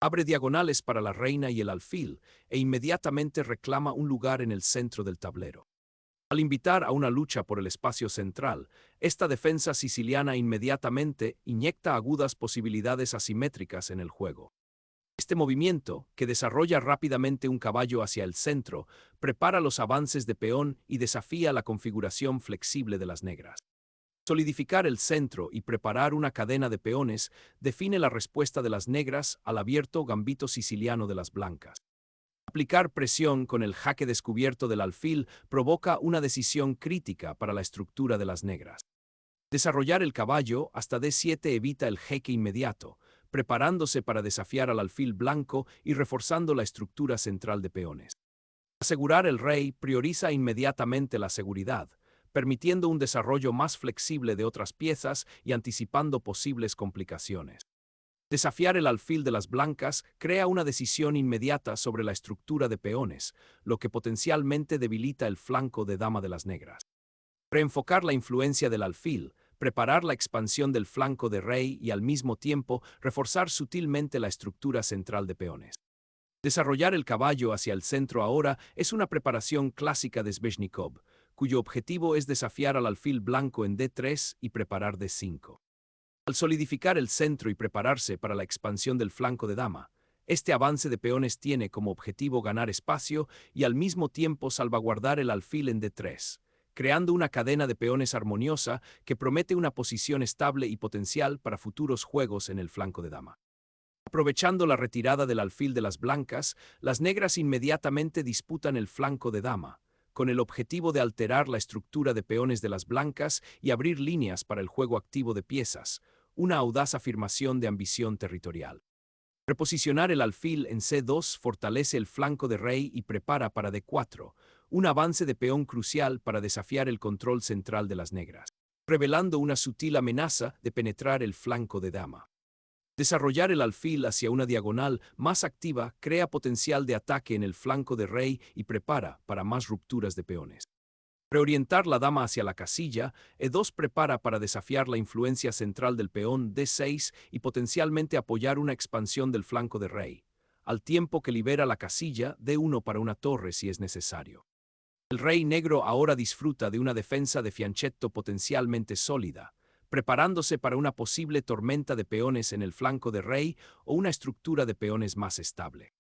Abre diagonales para la reina y el alfil e inmediatamente reclama un lugar en el centro del tablero. Al invitar a una lucha por el espacio central, esta defensa siciliana inmediatamente inyecta agudas posibilidades asimétricas en el juego. Este movimiento, que desarrolla rápidamente un caballo hacia el centro, prepara los avances de peón y desafía la configuración flexible de las negras. Solidificar el centro y preparar una cadena de peones define la respuesta de las negras al abierto gambito siciliano de las blancas. Aplicar presión con el jaque descubierto del alfil provoca una decisión crítica para la estructura de las negras. Desarrollar el caballo hasta D7 evita el jaque inmediato, preparándose para desafiar al alfil blanco y reforzando la estructura central de peones. Asegurar el rey prioriza inmediatamente la seguridad, permitiendo un desarrollo más flexible de otras piezas y anticipando posibles complicaciones. Desafiar el alfil de las blancas crea una decisión inmediata sobre la estructura de peones, lo que potencialmente debilita el flanco de dama de las negras. Reenfocar la influencia del alfil, preparar la expansión del flanco de rey y al mismo tiempo reforzar sutilmente la estructura central de peones. Desarrollar el caballo hacia el centro ahora es una preparación clásica de Sveshnikov, cuyo objetivo es desafiar al alfil blanco en D3 y preparar D5. Al solidificar el centro y prepararse para la expansión del flanco de dama, este avance de peones tiene como objetivo ganar espacio y al mismo tiempo salvaguardar el alfil en D3, creando una cadena de peones armoniosa que promete una posición estable y potencial para futuros juegos en el flanco de dama. Aprovechando la retirada del alfil de las blancas, las negras inmediatamente disputan el flanco de dama, con el objetivo de alterar la estructura de peones de las blancas y abrir líneas para el juego activo de piezas, una audaz afirmación de ambición territorial. Reposicionar el alfil en C2 fortalece el flanco de rey y prepara para D4, un avance de peón crucial para desafiar el control central de las negras, revelando una sutil amenaza de penetrar el flanco de dama. Desarrollar el alfil hacia una diagonal más activa crea potencial de ataque en el flanco de rey y prepara para más rupturas de peones. Reorientar la dama hacia la casilla, E2 prepara para desafiar la influencia central del peón D6 y potencialmente apoyar una expansión del flanco de rey, al tiempo que libera la casilla D1 para una torre si es necesario. El rey negro ahora disfruta de una defensa de fianchetto potencialmente sólida, preparándose para una posible tormenta de peones en el flanco de rey o una estructura de peones más estable.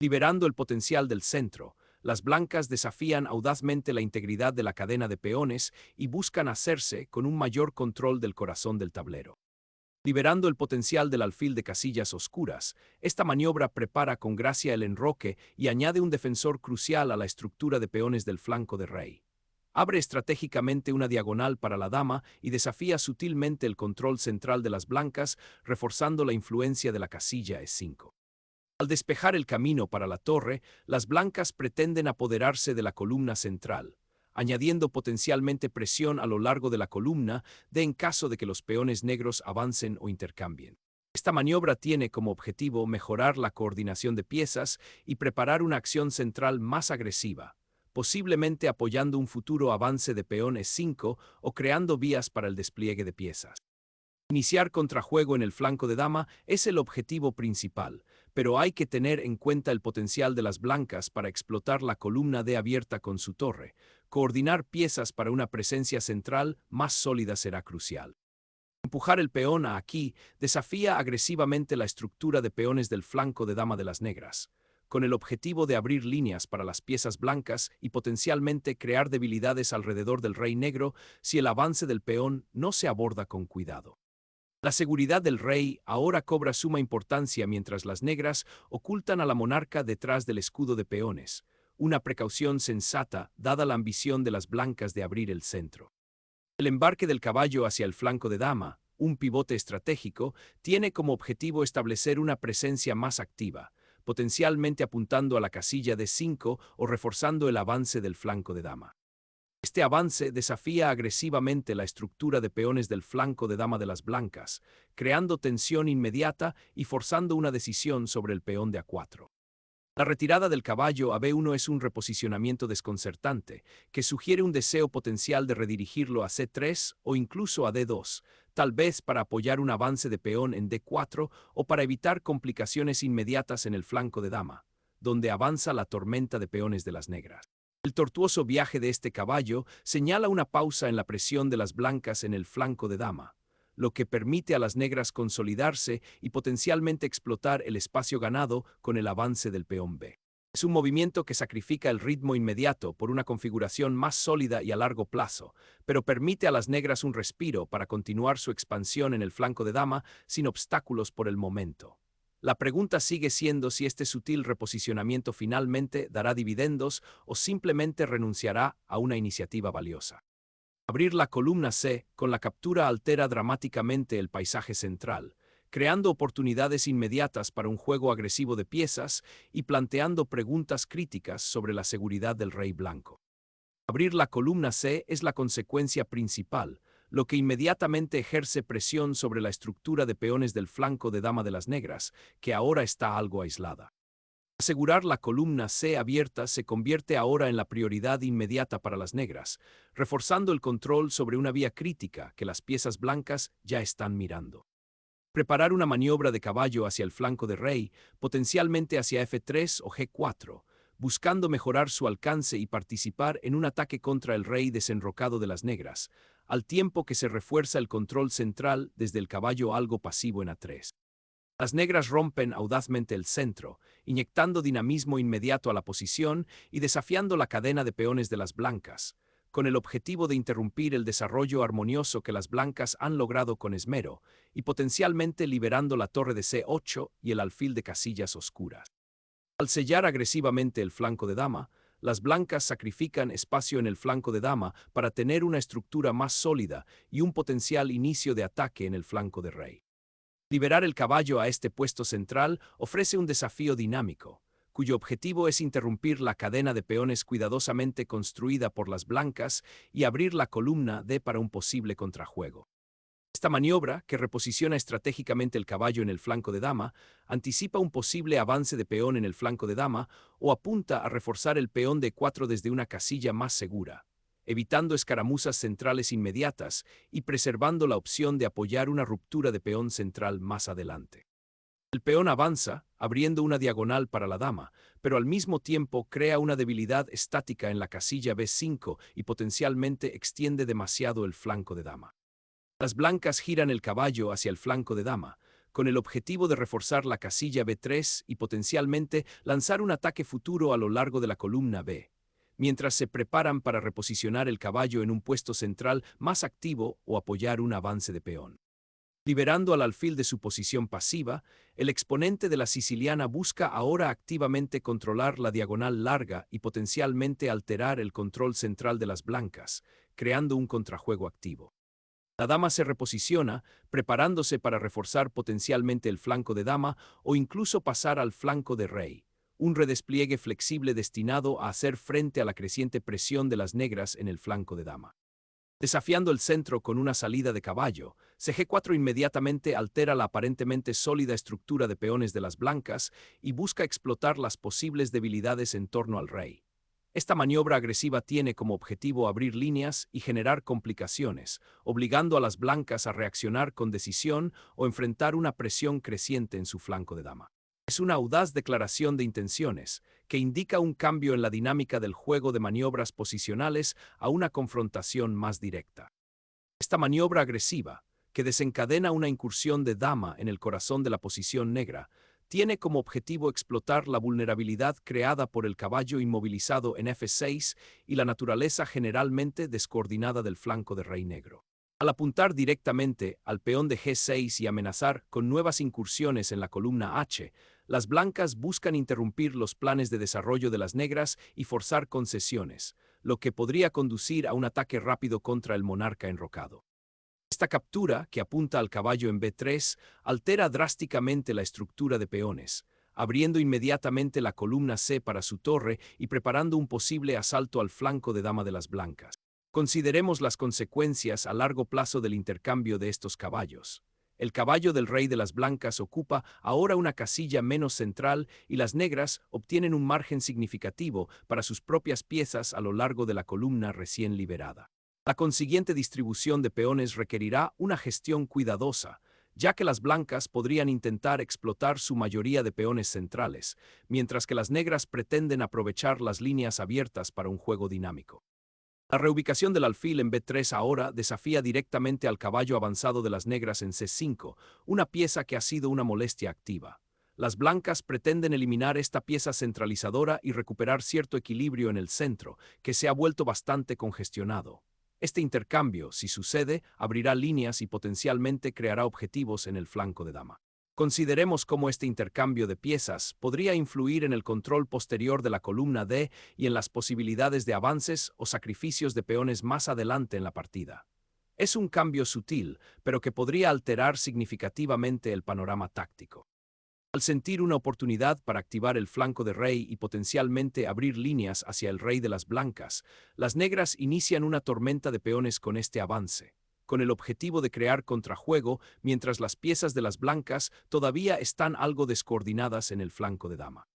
Liberando el potencial del centro, las blancas desafían audazmente la integridad de la cadena de peones y buscan hacerse con un mayor control del corazón del tablero. Liberando el potencial del alfil de casillas oscuras, esta maniobra prepara con gracia el enroque y añade un defensor crucial a la estructura de peones del flanco de rey. Abre estratégicamente una diagonal para la dama y desafía sutilmente el control central de las blancas, reforzando la influencia de la casilla E5. Al despejar el camino para la torre, las blancas pretenden apoderarse de la columna central, añadiendo potencialmente presión a lo largo de la columna en caso de que los peones negros avancen o intercambien. Esta maniobra tiene como objetivo mejorar la coordinación de piezas y preparar una acción central más agresiva, posiblemente apoyando un futuro avance de peón E5 o creando vías para el despliegue de piezas. Iniciar contrajuego en el flanco de dama es el objetivo principal, pero hay que tener en cuenta el potencial de las blancas para explotar la columna D abierta con su torre. Coordinar piezas para una presencia central más sólida será crucial. Empujar el peón a aquí desafía agresivamente la estructura de peones del flanco de dama de las negras, con el objetivo de abrir líneas para las piezas blancas y potencialmente crear debilidades alrededor del rey negro si el avance del peón no se aborda con cuidado. La seguridad del rey ahora cobra suma importancia mientras las negras ocultan a la monarca detrás del escudo de peones, una precaución sensata dada la ambición de las blancas de abrir el centro. El embarque del caballo hacia el flanco de dama, un pivote estratégico, tiene como objetivo establecer una presencia más activa, potencialmente apuntando a la casilla D5 o reforzando el avance del flanco de dama. Este avance desafía agresivamente la estructura de peones del flanco de dama de las blancas, creando tensión inmediata y forzando una decisión sobre el peón de A4. La retirada del caballo a B1 es un reposicionamiento desconcertante, que sugiere un deseo potencial de redirigirlo a C3 o incluso a D2, tal vez para apoyar un avance de peón en D4 o para evitar complicaciones inmediatas en el flanco de dama, donde avanza la tormenta de peones de las negras. El tortuoso viaje de este caballo señala una pausa en la presión de las blancas en el flanco de dama, lo que permite a las negras consolidarse y potencialmente explotar el espacio ganado con el avance del peón B. Es un movimiento que sacrifica el ritmo inmediato por una configuración más sólida y a largo plazo, pero permite a las negras un respiro para continuar su expansión en el flanco de dama sin obstáculos por el momento. La pregunta sigue siendo si este sutil reposicionamiento finalmente dará dividendos o simplemente renunciará a una iniciativa valiosa. Abrir la columna C con la captura altera dramáticamente el paisaje central, creando oportunidades inmediatas para un juego agresivo de piezas y planteando preguntas críticas sobre la seguridad del rey blanco. Abrir la columna C es la consecuencia principal, lo que inmediatamente ejerce presión sobre la estructura de peones del flanco de dama de las negras, que ahora está algo aislada. Asegurar la columna C abierta se convierte ahora en la prioridad inmediata para las negras, reforzando el control sobre una vía crítica que las piezas blancas ya están mirando. Preparar una maniobra de caballo hacia el flanco de rey, potencialmente hacia F3 o G4, buscando mejorar su alcance y participar en un ataque contra el rey desenrocado de las negras, al tiempo que se refuerza el control central desde el caballo algo pasivo en A3. Las negras rompen audazmente el centro, inyectando dinamismo inmediato a la posición y desafiando la cadena de peones de las blancas, con el objetivo de interrumpir el desarrollo armonioso que las blancas han logrado con esmero, y potencialmente liberando la torre de C8 y el alfil de casillas oscuras. Al sellar agresivamente el flanco de dama, las blancas sacrifican espacio en el flanco de dama para tener una estructura más sólida y un potencial inicio de ataque en el flanco de rey. Liberar el caballo a este puesto central ofrece un desafío dinámico, cuyo objetivo es interrumpir la cadena de peones cuidadosamente construida por las blancas y abrir la columna D para un posible contrajuego. Esta maniobra, que reposiciona estratégicamente el caballo en el flanco de dama, anticipa un posible avance de peón en el flanco de dama o apunta a reforzar el peón D4 desde una casilla más segura, evitando escaramuzas centrales inmediatas y preservando la opción de apoyar una ruptura de peón central más adelante. El peón avanza, abriendo una diagonal para la dama, pero al mismo tiempo crea una debilidad estática en la casilla B5 y potencialmente extiende demasiado el flanco de dama. Las blancas giran el caballo hacia el flanco de dama, con el objetivo de reforzar la casilla B3 y potencialmente lanzar un ataque futuro a lo largo de la columna B, mientras se preparan para reposicionar el caballo en un puesto central más activo o apoyar un avance de peón. Liberando al alfil de su posición pasiva, el exponente de la siciliana busca ahora activamente controlar la diagonal larga y potencialmente alterar el control central de las blancas, creando un contrajuego activo. La dama se reposiciona, preparándose para reforzar potencialmente el flanco de dama o incluso pasar al flanco de rey, un redespliegue flexible destinado a hacer frente a la creciente presión de las negras en el flanco de dama. Desafiando el centro con una salida de caballo, CG4 inmediatamente altera la aparentemente sólida estructura de peones de las blancas y busca explotar las posibles debilidades en torno al rey. Esta maniobra agresiva tiene como objetivo abrir líneas y generar complicaciones, obligando a las blancas a reaccionar con decisión o enfrentar una presión creciente en su flanco de dama. Es una audaz declaración de intenciones, que indica un cambio en la dinámica del juego de maniobras posicionales a una confrontación más directa. Esta maniobra agresiva, que desencadena una incursión de dama en el corazón de la posición negra, tiene como objetivo explotar la vulnerabilidad creada por el caballo inmovilizado en F6 y la naturaleza generalmente descoordinada del flanco de rey negro. Al apuntar directamente al peón de G6 y amenazar con nuevas incursiones en la columna H, las blancas buscan interrumpir los planes de desarrollo de las negras y forzar concesiones, lo que podría conducir a un ataque rápido contra el monarca enrocado. Esta captura, que apunta al caballo en B3, altera drásticamente la estructura de peones, abriendo inmediatamente la columna C para su torre y preparando un posible asalto al flanco de dama de las blancas. Consideremos las consecuencias a largo plazo del intercambio de estos caballos. El caballo del rey de las blancas ocupa ahora una casilla menos central y las negras obtienen un margen significativo para sus propias piezas a lo largo de la columna recién liberada. La consiguiente distribución de peones requerirá una gestión cuidadosa, ya que las blancas podrían intentar explotar su mayoría de peones centrales, mientras que las negras pretenden aprovechar las líneas abiertas para un juego dinámico. La reubicación del alfil en B3 ahora desafía directamente al caballo avanzado de las negras en C5, una pieza que ha sido una molestia activa. Las blancas pretenden eliminar esta pieza centralizadora y recuperar cierto equilibrio en el centro, que se ha vuelto bastante congestionado. Este intercambio, si sucede, abrirá líneas y potencialmente creará objetivos en el flanco de dama. Consideremos cómo este intercambio de piezas podría influir en el control posterior de la columna D y en las posibilidades de avances o sacrificios de peones más adelante en la partida. Es un cambio sutil, pero que podría alterar significativamente el panorama táctico. Al sentir una oportunidad para activar el flanco de rey y potencialmente abrir líneas hacia el rey de las blancas, las negras inician una tormenta de peones con este avance, con el objetivo de crear contrajuego mientras las piezas de las blancas todavía están algo descoordinadas en el flanco de dama.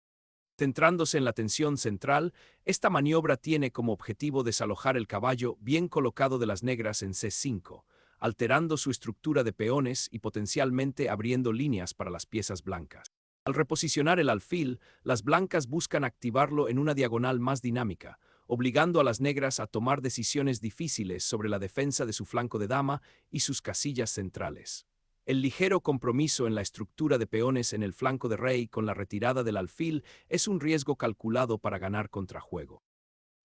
Centrándose en la tensión central, esta maniobra tiene como objetivo desalojar el caballo bien colocado de las negras en C5, alterando su estructura de peones y potencialmente abriendo líneas para las piezas blancas. Al reposicionar el alfil, las blancas buscan activarlo en una diagonal más dinámica, obligando a las negras a tomar decisiones difíciles sobre la defensa de su flanco de dama y sus casillas centrales. El ligero compromiso en la estructura de peones en el flanco de rey con la retirada del alfil es un riesgo calculado para ganar contrajuego.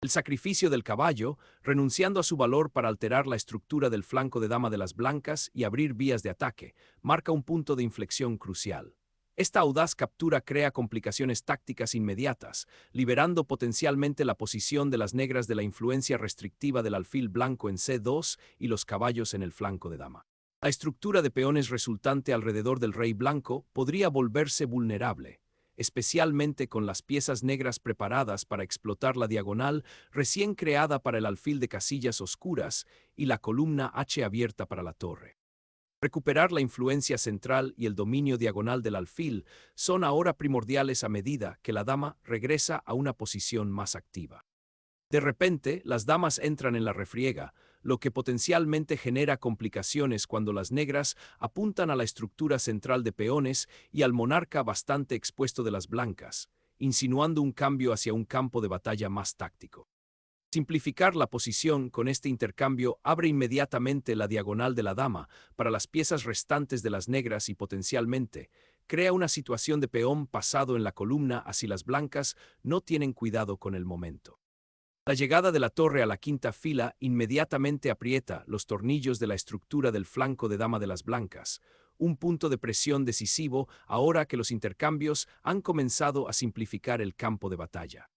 El sacrificio del caballo, renunciando a su valor para alterar la estructura del flanco de dama de las blancas y abrir vías de ataque, marca un punto de inflexión crucial. Esta audaz captura crea complicaciones tácticas inmediatas, liberando potencialmente la posición de las negras de la influencia restrictiva del alfil blanco en C2 y los caballos en el flanco de dama. La estructura de peones resultante alrededor del rey blanco podría volverse vulnerable, especialmente con las piezas negras preparadas para explotar la diagonal recién creada para el alfil de casillas oscuras y la columna H abierta para la torre. Recuperar la influencia central y el dominio diagonal del alfil son ahora primordiales a medida que la dama regresa a una posición más activa. De repente, las damas entran en la refriega, lo que potencialmente genera complicaciones cuando las negras apuntan a la estructura central de peones y al monarca bastante expuesto de las blancas, insinuando un cambio hacia un campo de batalla más táctico. Simplificar la posición con este intercambio abre inmediatamente la diagonal de la dama para las piezas restantes de las negras y potencialmente crea una situación de peón pasado en la columna así las blancas no tienen cuidado con el momento. La llegada de la torre a la quinta fila inmediatamente aprieta los tornillos de la estructura del flanco de dama de las blancas, un punto de presión decisivo ahora que los intercambios han comenzado a simplificar el campo de batalla.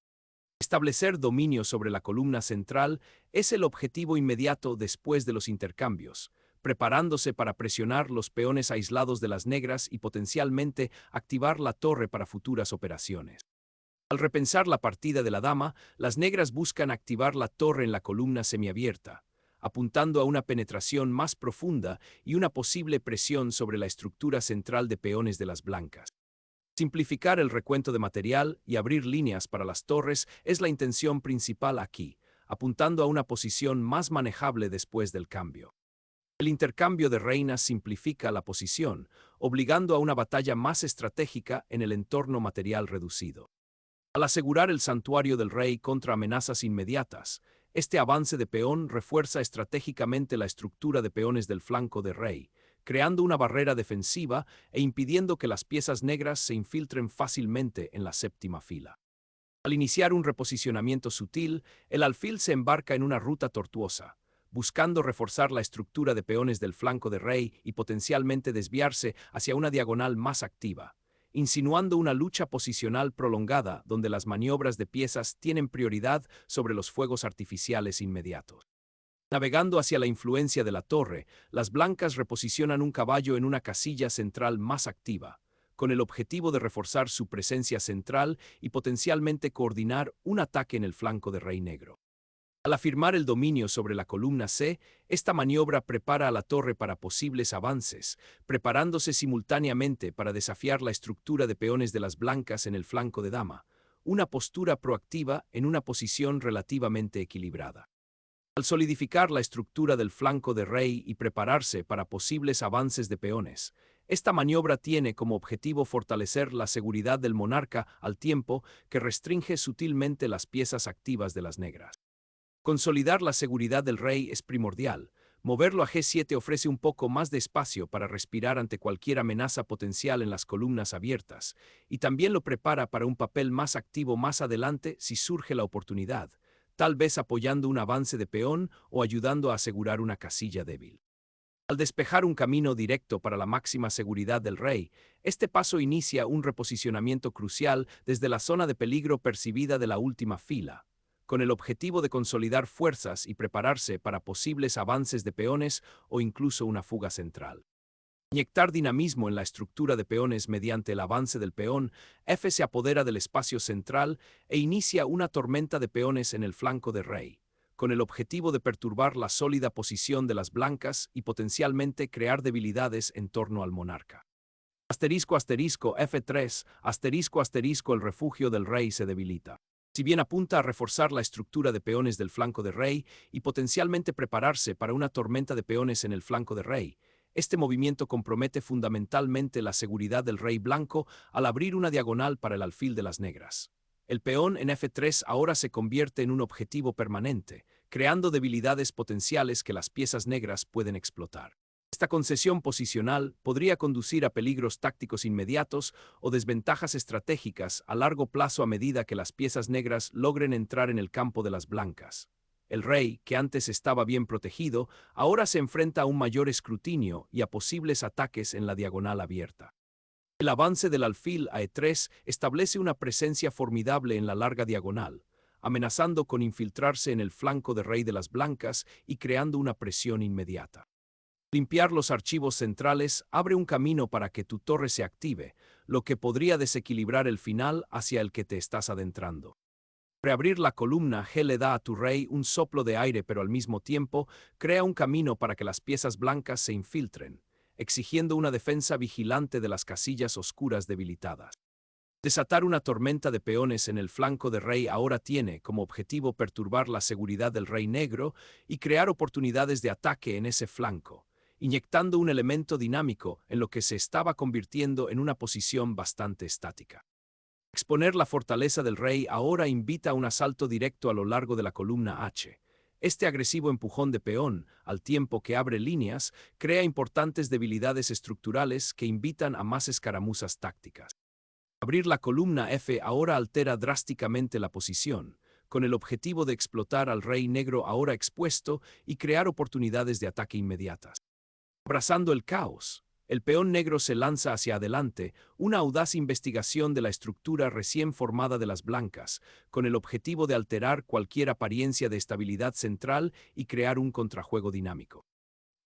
Establecer dominio sobre la columna central es el objetivo inmediato después de los intercambios, preparándose para presionar los peones aislados de las negras y potencialmente activar la torre para futuras operaciones. Al repensar la partida de la dama, las negras buscan activar la torre en la columna semiabierta, apuntando a una penetración más profunda y una posible presión sobre la estructura central de peones de las blancas. Simplificar el recuento de material y abrir líneas para las torres es la intención principal aquí, apuntando a una posición más manejable después del cambio. El intercambio de reinas simplifica la posición, obligando a una batalla más estratégica en el entorno material reducido. Al asegurar el santuario del rey contra amenazas inmediatas, este avance de peón refuerza estratégicamente la estructura de peones del flanco de rey, creando una barrera defensiva e impidiendo que las piezas negras se infiltren fácilmente en la séptima fila. Al iniciar un reposicionamiento sutil, el alfil se embarca en una ruta tortuosa, buscando reforzar la estructura de peones del flanco de rey y potencialmente desviarse hacia una diagonal más activa, insinuando una lucha posicional prolongada donde las maniobras de piezas tienen prioridad sobre los fuegos artificiales inmediatos. Navegando hacia la influencia de la torre, las blancas reposicionan un caballo en una casilla central más activa, con el objetivo de reforzar su presencia central y potencialmente coordinar un ataque en el flanco de rey negro. Al afirmar el dominio sobre la columna C, esta maniobra prepara a la torre para posibles avances, preparándose simultáneamente para desafiar la estructura de peones de las blancas en el flanco de dama, una postura proactiva en una posición relativamente equilibrada. Al solidificar la estructura del flanco de rey y prepararse para posibles avances de peones, esta maniobra tiene como objetivo fortalecer la seguridad del monarca al tiempo que restringe sutilmente las piezas activas de las negras. Consolidar la seguridad del rey es primordial. Moverlo a G7 ofrece un poco más de espacio para respirar ante cualquier amenaza potencial en las columnas abiertas, y también lo prepara para un papel más activo más adelante si surge la oportunidad, tal vez apoyando un avance de peón o ayudando a asegurar una casilla débil. Al despejar un camino directo para la máxima seguridad del rey, este paso inicia un reposicionamiento crucial desde la zona de peligro percibida de la última fila, con el objetivo de consolidar fuerzas y prepararse para posibles avances de peones o incluso una fuga central. Inyectar dinamismo en la estructura de peones mediante el avance del peón, F se apodera del espacio central e inicia una tormenta de peones en el flanco de rey, con el objetivo de perturbar la sólida posición de las blancas y potencialmente crear debilidades en torno al monarca. Asterisco asterisco F3, asterisco asterisco el refugio del rey se debilita. Si bien apunta a reforzar la estructura de peones del flanco de rey y potencialmente prepararse para una tormenta de peones en el flanco de rey, este movimiento compromete fundamentalmente la seguridad del rey blanco al abrir una diagonal para el alfil de las negras. El peón en F3 ahora se convierte en un objetivo permanente, creando debilidades potenciales que las piezas negras pueden explotar. Esta concesión posicional podría conducir a peligros tácticos inmediatos o desventajas estratégicas a largo plazo a medida que las piezas negras logren entrar en el campo de las blancas. El rey, que antes estaba bien protegido, ahora se enfrenta a un mayor escrutinio y a posibles ataques en la diagonal abierta. El avance del alfil a E3 establece una presencia formidable en la larga diagonal, amenazando con infiltrarse en el flanco de rey de las blancas y creando una presión inmediata. Limpiar los archivos centrales abre un camino para que tu torre se active, lo que podría desequilibrar el final hacia el que te estás adentrando. Reabrir la columna G le da a tu rey un soplo de aire, pero al mismo tiempo crea un camino para que las piezas blancas se infiltren, exigiendo una defensa vigilante de las casillas oscuras debilitadas. Desatar una tormenta de peones en el flanco de rey ahora tiene como objetivo perturbar la seguridad del rey negro y crear oportunidades de ataque en ese flanco, inyectando un elemento dinámico en lo que se estaba convirtiendo en una posición bastante estática. Exponer la fortaleza del rey ahora invita a un asalto directo a lo largo de la columna H. Este agresivo empujón de peón, al tiempo que abre líneas, crea importantes debilidades estructurales que invitan a más escaramuzas tácticas. Abrir la columna F ahora altera drásticamente la posición, con el objetivo de explotar al rey negro ahora expuesto y crear oportunidades de ataque inmediatas. Abrazando el caos, el peón negro se lanza hacia adelante, una audaz investigación de la estructura recién formada de las blancas, con el objetivo de alterar cualquier apariencia de estabilidad central y crear un contrajuego dinámico.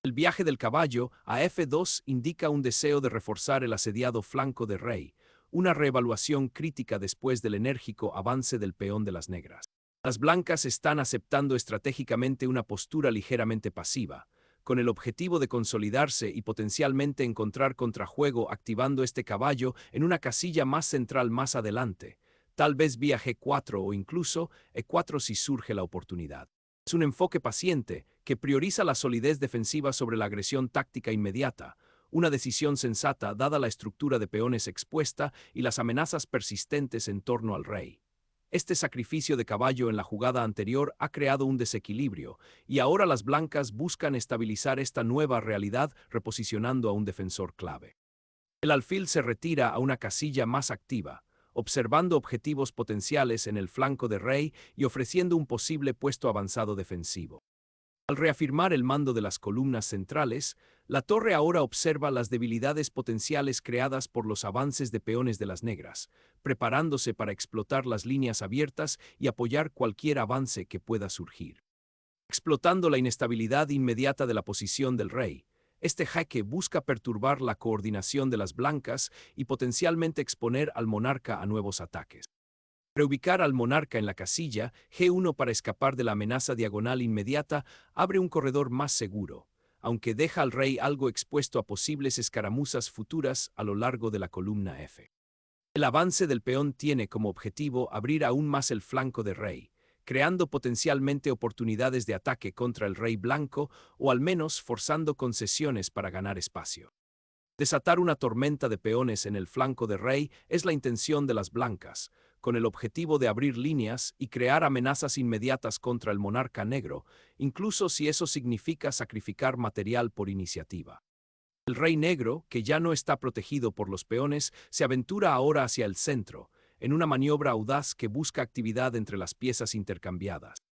El viaje del caballo a F2 indica un deseo de reforzar el asediado flanco de rey, una reevaluación crítica después del enérgico avance del peón de las negras. Las blancas están aceptando estratégicamente una postura ligeramente pasiva, con el objetivo de consolidarse y potencialmente encontrar contrajuego activando este caballo en una casilla más central más adelante, tal vez vía G4 o incluso E4 si surge la oportunidad. Es un enfoque paciente que prioriza la solidez defensiva sobre la agresión táctica inmediata, una decisión sensata dada la estructura de peones expuesta y las amenazas persistentes en torno al rey. Este sacrificio de caballo en la jugada anterior ha creado un desequilibrio, y ahora las blancas buscan estabilizar esta nueva realidad reposicionando a un defensor clave. El alfil se retira a una casilla más activa, observando objetivos potenciales en el flanco de rey y ofreciendo un posible puesto avanzado defensivo. Al reafirmar el mando de las columnas centrales, la torre ahora observa las debilidades potenciales creadas por los avances de peones de las negras, preparándose para explotar las líneas abiertas y apoyar cualquier avance que pueda surgir. Explotando la inestabilidad inmediata de la posición del rey, este jaque busca perturbar la coordinación de las blancas y potencialmente exponer al monarca a nuevos ataques. Reubicar al monarca en la casilla G1 para escapar de la amenaza diagonal inmediata abre un corredor más seguro, aunque deja al rey algo expuesto a posibles escaramuzas futuras a lo largo de la columna F. El avance del peón tiene como objetivo abrir aún más el flanco de rey, creando potencialmente oportunidades de ataque contra el rey blanco o al menos forzando concesiones para ganar espacio. Desatar una tormenta de peones en el flanco de rey es la intención de las blancas, con el objetivo de abrir líneas y crear amenazas inmediatas contra el monarca negro, incluso si eso significa sacrificar material por iniciativa. El rey negro, que ya no está protegido por los peones, se aventura ahora hacia el centro, en una maniobra audaz que busca actividad entre las piezas intercambiadas.